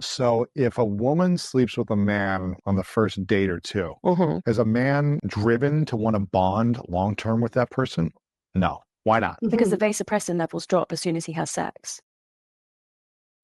So if a woman sleeps with a man on the first date or two, Mm-hmm. is a man driven to want to bond long term with that person? No. Why not? Because the vasopressin levels drop as soon as he has sex.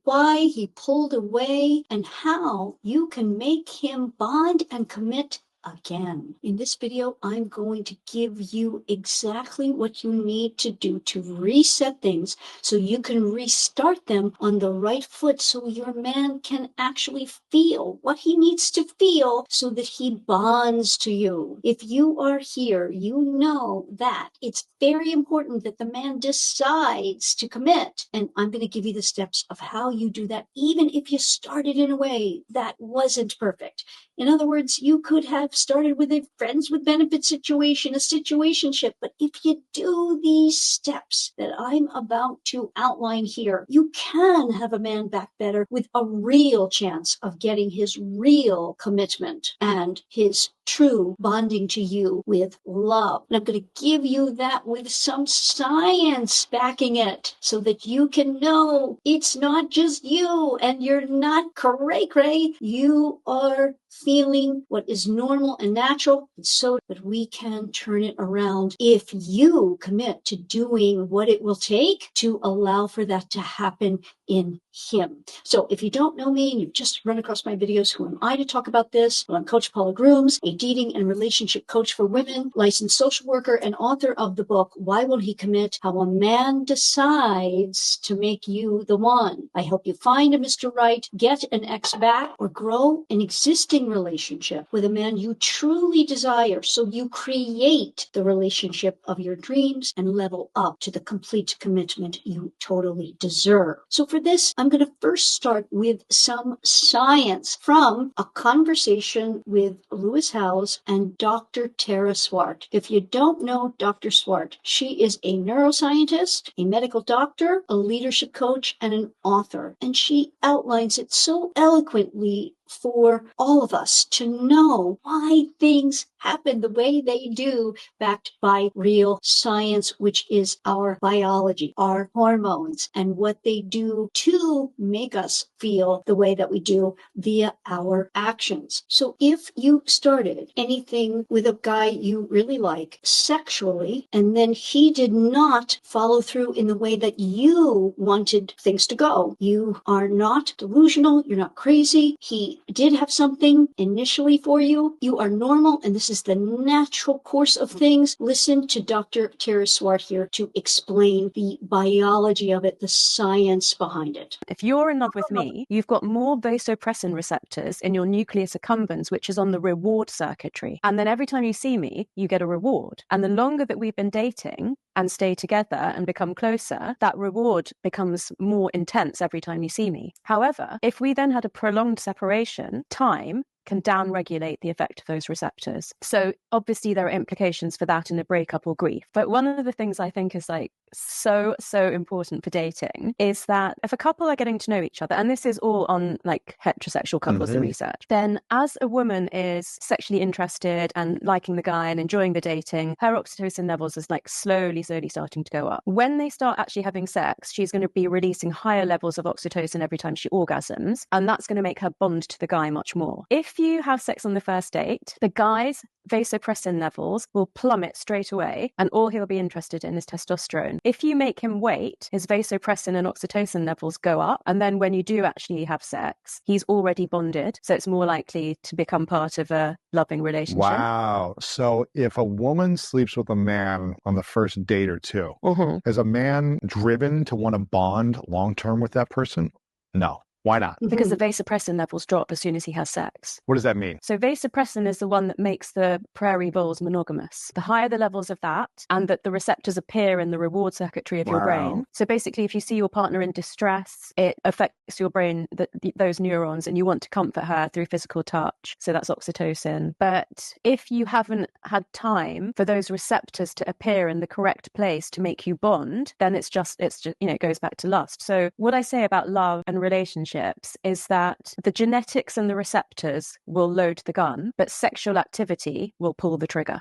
Why he pulled away and how you can make him bond and commit again. In this video, I'm going to give you exactly what you need to do to reset things so you can restart them on the right foot so your man can actually feel what he needs to feel so that he bonds to you. If you are here, you know that it's very important that the man decides to commit. And I'm going to give you the steps of how you do that, even if you started in a way that wasn't perfect. In other words, you could have started with a friends with benefit situation, a situationship. But if you do these steps that I'm about to outline here, you can have a man back better with a real chance of getting his real commitment and his true bonding to you with love. And I'm going to give you that with some science backing it so that you can know it's not just you and you're not cray-cray. You are feeling what is normal and natural, so that we can turn it around if you commit to doing what it will take to allow for that to happen in him. So if you don't know me and you've just run across my videos, who am I to talk about this? Well, I'm Coach Paula Grooms, a dating and relationship coach for women, licensed social worker, and author of the book, Why Won't He Commit? How a Man Decides to Make You the One. I help you find a Mr. Right, get an ex back, or grow an existing relationship with a man you truly desire so you create the relationship of your dreams and level up to the complete commitment you totally deserve. So for this, I'm going to first start with some science from a conversation with Lewis Howes and Dr. Tara Swart. If you don't know Dr. Swart, she is a neuroscientist, a medical doctor, a leadership coach, and an author. And she outlines it so eloquently for all of us to know why things happen the way they do, backed by real science, which is our biology, our hormones, and what they do to make us feel the way that we do via our actions. So if you started anything with a guy you really like sexually, and then he did not follow through in the way that you wanted things to go, you are not delusional, you're not crazy, he did have something initially for you, you are normal, and this is the natural course of things. Listen to Dr. Tara Swart here to explain the biology of it, the science behind it. If you're in love with me, you've got more vasopressin receptors in your nucleus accumbens, which is on the reward circuitry. And then every time you see me, you get a reward. And the longer that we've been dating and stay together and become closer, that reward becomes more intense every time you see me. However, if we then had a prolonged separation, time can downregulate the effect of those receptors. So obviously there are implications for that in a breakup or grief. But one of the things I think is so important for dating is that if a couple are getting to know each other, and this is all on heterosexual couples, the research, then as a woman is sexually interested and liking the guy and enjoying the dating, her oxytocin levels is slowly starting to go up. When they start actually having sex, she's going to be releasing higher levels of oxytocin every time she orgasms, and that's going to make her bond to the guy much more. If you have sex on the first date, the guy's vasopressin levels will plummet straight away, and all he'll be interested in is testosterone. If you make him wait, his vasopressin and oxytocin levels go up, and then when you do actually have sex, he's already bonded, so it's more likely to become part of a loving relationship. Wow. So if a woman sleeps with a man on the first date or two, is a man driven to want to bond long term with that person? No. Why not? Because the vasopressin levels drop as soon as he has sex. What does that mean? So vasopressin is the one that makes the prairie voles monogamous. The higher the levels of that, and that the receptors appear in the reward circuitry of your brain. So basically, if you see your partner in distress, it affects your brain, those neurons, and you want to comfort her through physical touch. So that's oxytocin. But if you haven't had time for those receptors to appear in the correct place to make you bond, then it's just it goes back to lust. So what I say about love and relationships is that the genetics and the receptors will load the gun, but sexual activity will pull the trigger.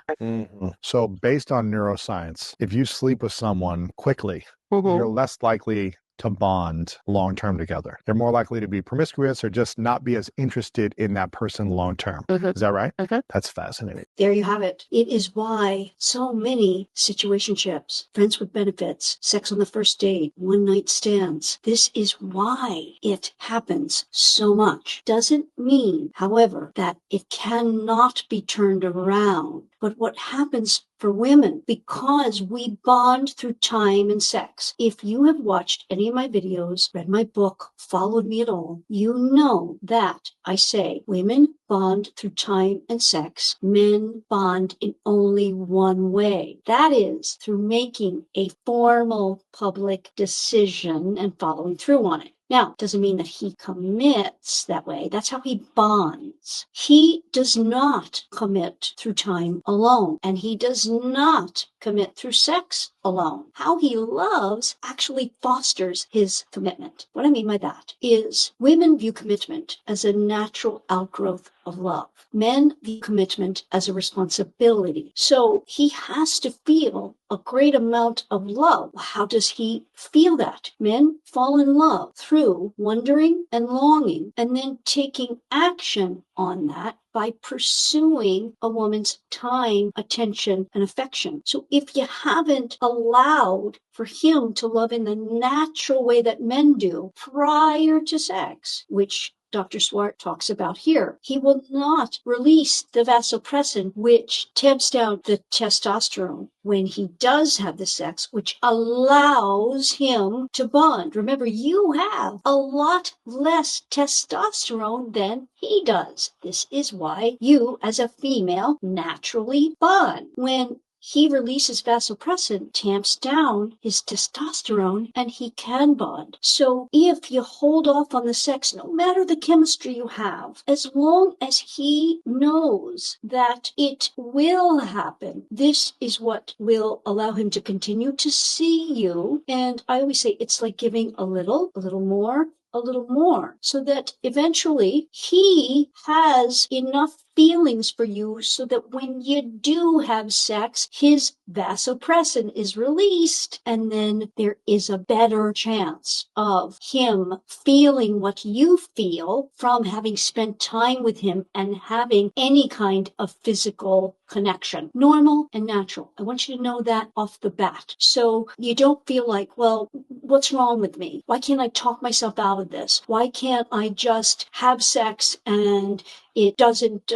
So based on neuroscience, if you sleep with someone quickly, you're less likely to bond long-term together. They're more likely to be promiscuous or just not be as interested in that person long-term. Is that right? That's fascinating. There you have it. It is why so many situationships, friends with benefits, sex on the first date, one-night stands, this is why it happens so much. Doesn't mean, however, that it cannot be turned around. But what happens for women, because we bond through time and sex. If you have watched any of my videos, read my book, followed me at all, you know that I say women bond through time and sex. Men bond in only one way. That is through making a formal public decision and following through on it. Now, doesn't mean that he commits that way. That's how he bonds. He does not commit through time alone, and he does not commit through sex alone. How he loves actually fosters his commitment. What I mean by that is women view commitment as a natural outgrowth of love. Men view commitment as a responsibility. So he has to feel a great amount of love. How does he feel that? Men fall in love through wondering and longing and then taking action on that by pursuing a woman's time, attention, and affection. So if you haven't allowed for him to love in the natural way that men do prior to sex, which Dr. Swart talks about here, he will not release the vasopressin, which tamps down the testosterone when he does have the sex, which allows him to bond. Remember, you have a lot less testosterone than he does. This is why you, as a female, naturally bond. When he releases vasopressin, tamps down his testosterone, and he can bond. So if you hold off on the sex, no matter the chemistry you have, as long as he knows that it will happen, this is what will allow him to continue to see you. And I always say it's like giving a little more, so that eventually he has enough feelings for you so that when you do have sex, his vasopressin is released, and then there is a better chance of him feeling what you feel from having spent time with him and having any kind of physical connection, normal and natural. I want you to know that off the bat. So you don't feel like, well, what's wrong with me? Why can't I talk myself out of this? Why can't I just have sex and it doesn't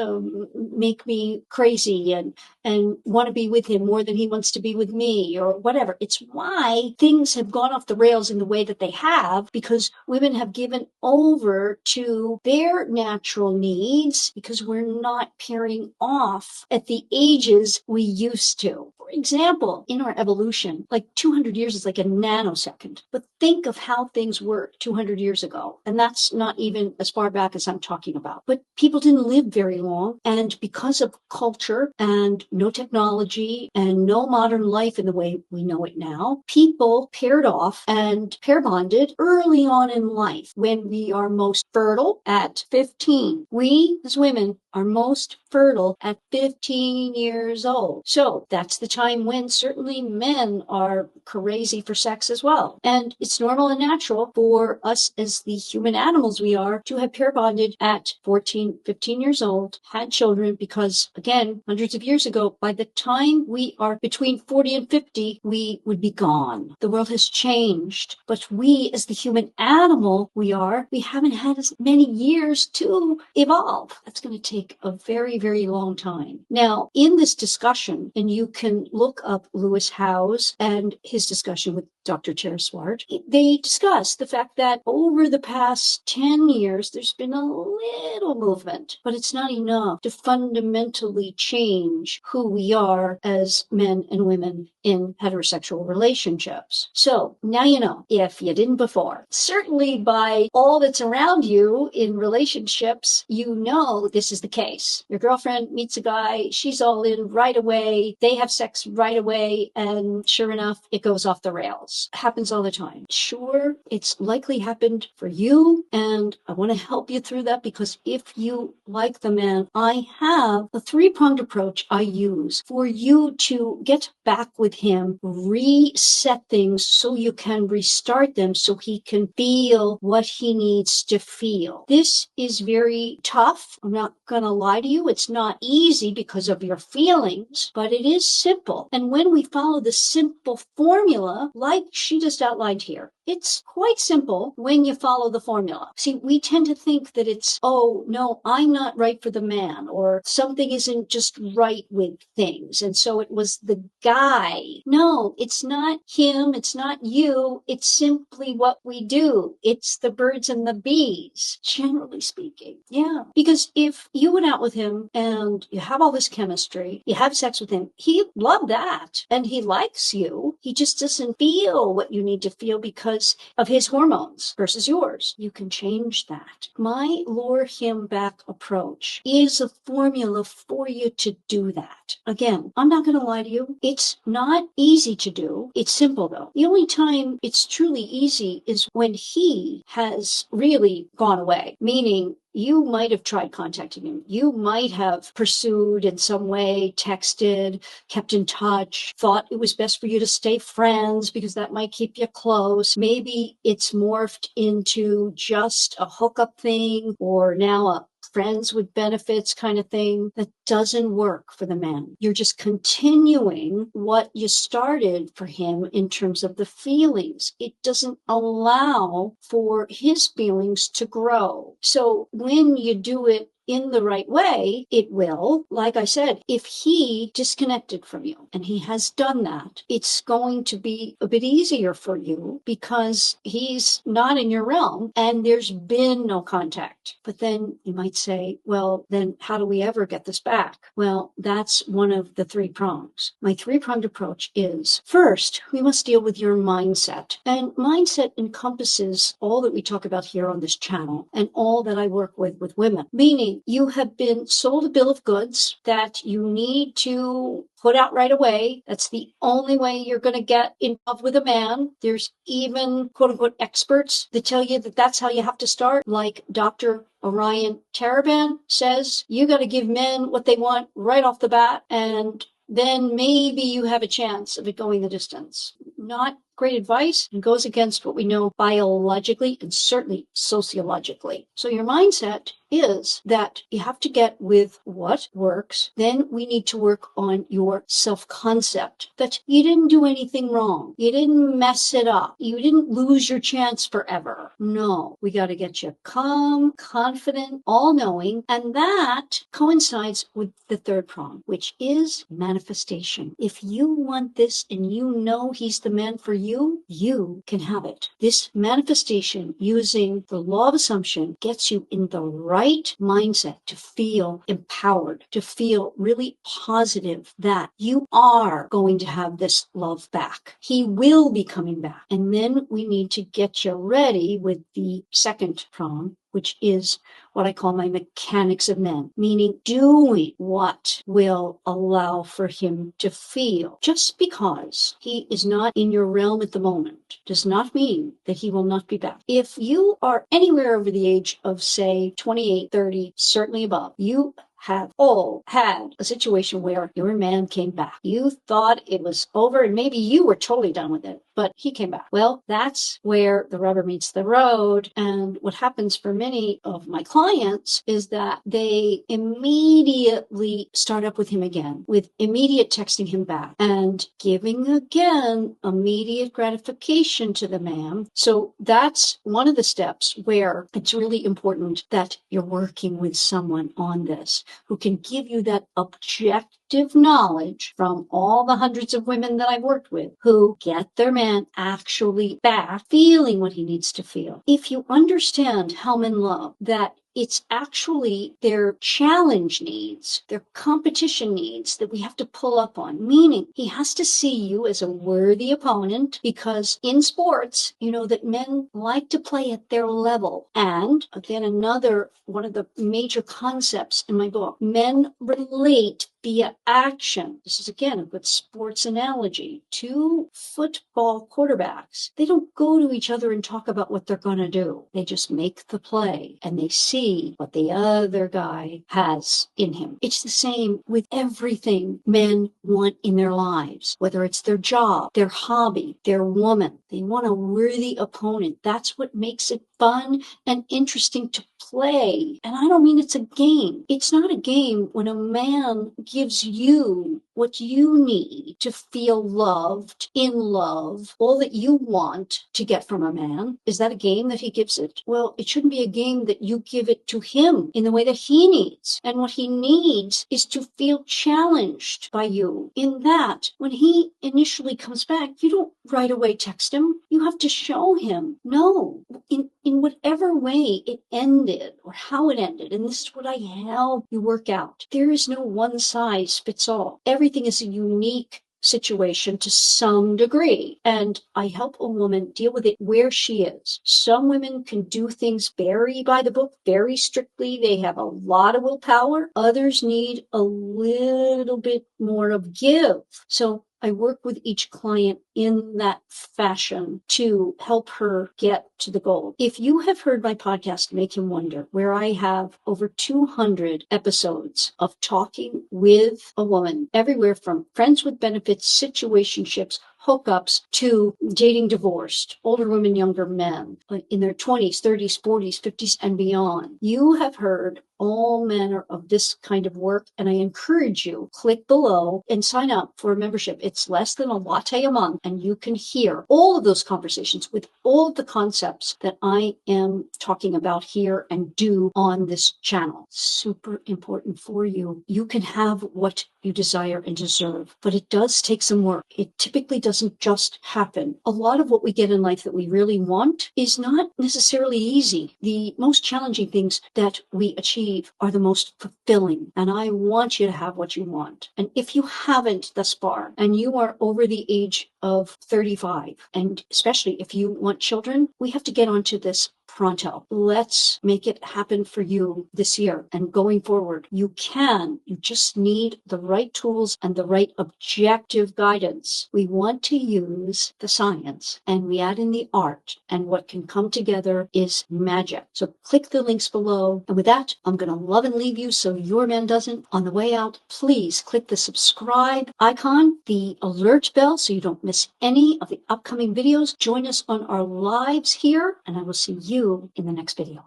make me crazy and want to be with him more than he wants to be with me or whatever. It's why things have gone off the rails in the way that they have, because women have given over to their natural needs because we're not pairing off at the ages we used to. For example, in our evolution, like 200 years is like a nanosecond. But think of how things were 200 years ago. And that's not even as far back as I'm talking about. But people didn't live very long. And because of culture and no technology and no modern life in the way we know it now, people paired off and pair bonded early on in life when we are most fertile at 15. We as women are most fertile at 15 years old. So that's the time when certainly men are crazy for sex as well. And it's normal and natural for us as the human animals we are to have pair bonded at 14, 15 years old, had children, because again, hundreds of years ago, by the time we are between 40 and 50, we would be gone. The world has changed, but we as the human animal we haven't had as many years to evolve. That's going to take a very, very long time. Now, in this discussion, and you can look up Lewis Howes and his discussion with Dr. Chair Swart, they discuss the fact that over the past 10 years, there's been a little movement, but it's not enough to fundamentally change who we are as men and women in heterosexual relationships. So now you know, if you didn't before. Certainly by all that's around you in relationships, you know this is the case. Your girlfriend meets a guy, she's all in right away, they have sex right away, and sure enough, it goes off the rails. Happens all the time. Sure, it's likely happened for you, and I want to help you through that, because if you like the man, I have a three-pronged approach I use for you to get back with him, reset things so you can restart them, so he can feel what he needs to feel. This is very tough. I'm not going to lie to you. It's not easy because of your feelings, but it is simple. And when we follow the simple formula, like she just outlined here, it's quite simple when you follow the formula. See, we tend to think that it's, oh, no, I'm not right for the man, or something isn't just right with things, and so it was the guy. No, it's not him. It's not you. It's simply what we do. It's the birds and the bees, generally speaking. Yeah. Because if you went out with him and you have all this chemistry, you have sex with him, he loved that and he likes you. He just doesn't feel what you need to feel because of his hormones versus yours. You can change that. My lure him back approach is a formula for you to do that. Again, I'm not going to lie to you. It's not easy to do. It's simple though. The only time it's truly easy is when he has really gone away, meaning you might have tried contacting him. You might have pursued in some way, texted, kept in touch, thought it was best for you to stay friends because that might keep you close. Maybe it's morphed into just a hookup thing, or now a friends with benefits kind of thing. That doesn't work for the man. You're just continuing what you started for him in terms of the feelings. It doesn't allow for his feelings to grow. So when you do it in the right way, it will, like I said, if he disconnected from you, and he has done that, it's going to be a bit easier for you because he's not in your realm and there's been no contact. But then you might say, well, then how do we ever get this back? Well, that's one of the three prongs. My three-pronged approach is, first, we must deal with your mindset. And mindset encompasses all that we talk about here on this channel and all that I work with women, meaning you have been sold a bill of goods that you need to put out right away. That's the only way you're going to get involved with a man. There's even quote unquote experts that tell you that that's how you have to start. Like Dr. Orion Taraban says, you got to give men what they want right off the bat, and then maybe you have a chance of it going the distance. Not great advice, and goes against what we know biologically and certainly sociologically. So your mindset is that you have to get with what works. Then we need to work on your self-concept, that you didn't do anything wrong. You didn't mess it up. You didn't lose your chance forever. No, we got to get you calm, confident, all-knowing, and that coincides with the third prong, which is manifestation. If you want this and you know he's the man for you, you can have it. This manifestation using the law of assumption gets you in the right mindset to feel empowered, to feel really positive that you are going to have this love back. He will be coming back. And then we need to get you ready with the second prong, which is what I call my mechanics of men, meaning doing what will allow for him to feel. Just because he is not in your realm at the moment does not mean that he will not be back. If you are anywhere over the age of, say, 28, 30, certainly above, you have all had a situation where your man came back. You thought it was over and maybe you were totally done with it, but he came back. Well, that's where the rubber meets the road. And what happens for many of my clients is that they immediately start up with him again, with immediate texting him back and giving again immediate gratification to the man. So that's one of the steps where it's really important that you're working with someone on this who can give you that objective knowledge from all the hundreds of women that I've worked with who get their man actually back feeling what he needs to feel. If you understand how men love, that It's actually their challenge needs, their competition needs that we have to pull up on, meaning he has to see you as a worthy opponent, because in sports, you know that men like to play at their level. And again, another one of the major concepts in my book, men relate via action. This is again a good sports analogy. Two football quarterbacks, they don't go to each other and talk about what they're going to do. They just make the play and they see what the other guy has in him. It's the same with everything men want in their lives, whether it's their job, their hobby, their woman. They want a worthy opponent. That's what makes it fun and interesting to play. And I don't mean it's a game. It's not a game when a man gives you what you need to feel loved, in love, all that you want to get from a man. Is that a game that he gives it? Well, it shouldn't be a game that you give it to him in the way that he needs. And what he needs is to feel challenged by you in that when he initially comes back, you don't right away text him. You have to show him, no, in whatever way it ended or how it ended, and this is what I help you work out. There is no one size fits all. Everything is a unique situation to some degree, and I help a woman deal with it where she is. Some women can do things very by the book, very strictly. They have a lot of willpower. Others need a little bit more of give. So I work with each client in that fashion to help her get to the goal. If you have heard my podcast, Make Him Wonder, where I have over 200 episodes of talking with a woman, everywhere from friends with benefits, situationships, hookups, to dating divorced, older women, younger men, in their 20s, 30s, 40s, 50s, and beyond. You have heard all manner of this kind of work, and I encourage you, click below and sign up for a membership. It's less than a latte a month, and you can hear all of those conversations with all of the concepts that I am talking about here and do on this channel. Super important for you. You can have what you desire and deserve, but it does take some work. It typically doesn't just happen. A lot of what we get in life that we really want is not necessarily easy. The most challenging things that we achieve are the most fulfilling, and I want you to have what you want. And if you haven't thus far, and you are over the age of 35, and especially if you want children, we have to get onto this pronto. Let's make it happen for you this year and going forward. You can. You just need the right tools and the right objective guidance. We want to use the science and we add in the art, and what can come together is magic. So click the links below. And with that, I'm going to love and leave you so your man doesn't. On the way out, please click the subscribe icon, the alert bell, so you don't miss any of the upcoming videos. Join us on our lives here, and I will see you in the next video.